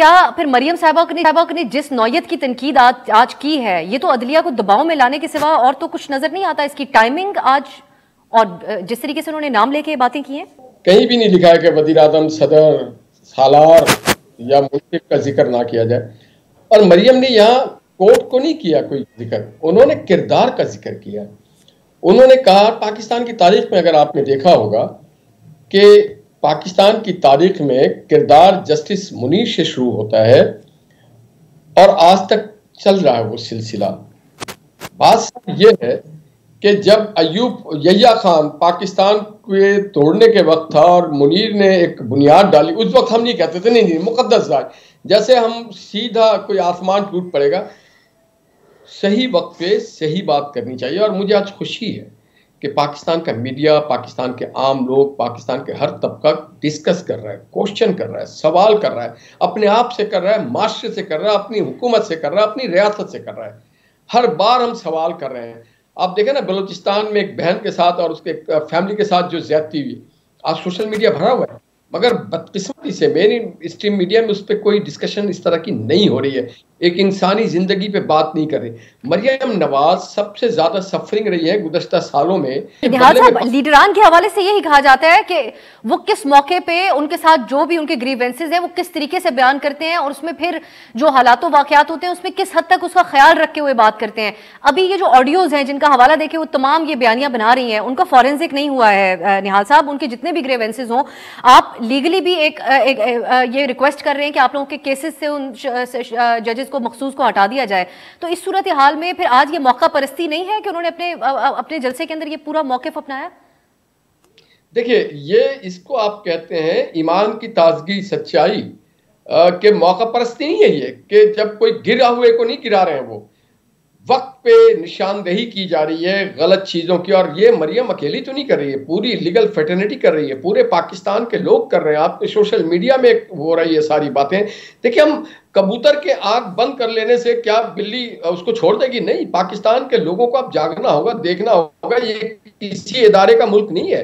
क्या फिर मरियम साहबा ने जिस नौयत की तनकीद आज की है, ये तो अदलिया को दबाव में लाने के सिवा और तो कुछ नजर नहीं आता। इसकी टाइमिंग आज और जिस तरीके से उन्होंने नाम लेके बातें की हैं, कहीं भी नहीं लिखा है कि वजीर आजम, सदर, सालार या मुल्क का जिक्र ना किया जाए। और मरियम ने यहाँ कोर्ट को नहीं किया कोई जिक्र, उन्होंने किरदार का जिक्र किया। उन्होंने कहा, पाकिस्तान की तारीख में अगर आपने देखा होगा कि पाकिस्तान की तारीख में किरदार जस्टिस मुनीर से शुरू होता है और आज तक चल रहा है वो सिलसिला। बात यह है कि जब अयूब यहिया खान पाकिस्तान के तोड़ने के वक्त था और मुनीर ने एक बुनियाद डाली, उस वक्त हम नहीं कहते थे नहीं मुकद्दस राज, जैसे हम सीधा कोई आसमान टूट पड़ेगा। सही वक्त पे सही बात करनी चाहिए। और मुझे आज खुशी है कि पाकिस्तान का मीडिया, पाकिस्तान के आम लोग, पाकिस्तान के हर तबका डिस्कस कर रहा है, क्वेश्चन कर रहा है, सवाल कर रहा है, अपने आप से कर रहा है, माशरे से कर रहा है, अपनी हुकूमत से कर रहा है, अपनी रियासत से कर रहा है। हर बार हम सवाल कर रहे हैं। आप देखें ना, बलूचिस्तान में एक बहन के साथ और उसके फैमिली के साथ जो ज्यादती हुई, आज सोशल मीडिया भरा हुआ है, मगर बदकिस्मती से मेरी स्ट्रीम मीडिया में उस पर कोई डिस्कशन इस तरह की नहीं हो रही है। एक इंसानी जिंदगी पे बात नहीं कर रही। मरियम नवाज सबसे ज्यादा सफरिंग रही है गुज़श्ता सालों में। लीडरान के हवाले से यही कहा जाता है कि वो किस मौके पे उनके साथ जो भी उनके ग्रीवेंसेस हैं वो किस तरीके से बयान करते हैं और उसमें फिर जो हालात वाकयात होते हैं उसमें किस हद तक उसका ख्याल रखते हुए बात करते हैं। अभी ये जो ऑडियोज हैं जिनका हवाला देके वो तमाम ये बयानियां बना रही हैं, उनका फॉरेंसिक नहीं हुआ है निहाल साहब। उनके जितने भी ग्रीवेंसेस हों, आप लीगली भी ये रिक्वेस्ट कर रहे हैं कि आप लोगों के केसेस से उन जजेस को, मखसूस को हटा दिया जाए। तो इस सूरत हाल में फिर आज ये मौका परस्ती नहीं है कि उन्होंने अपने जलसे के अंदर ये पूरा मौक़िफ़ अपनाया? देखिए, ये इसको आप कहते हैं ईमान की ताजगी, सच्चाई के मौका परस्ती नहीं है। ये कि जब कोई गिरा हुए को नहीं गिरा रहे हैं, वो वक्त पे निशानदेही की जा रही है गलत चीजों की। और ये मरियम अकेली तो नहीं कर रही है, पूरी लीगल फेटर्निटी कर रही है, पूरे पाकिस्तान के लोग कर रहे हैं। आपके सोशल मीडिया में हो रही है सारी बातें। देखिए, हम कबूतर के आंख बंद कर लेने से क्या बिल्ली उसको छोड़ देगी? नहीं, पाकिस्तान के लोगों को अब जागना होगा, देखना होगा। ये किसी इदारे का मुल्क नहीं है।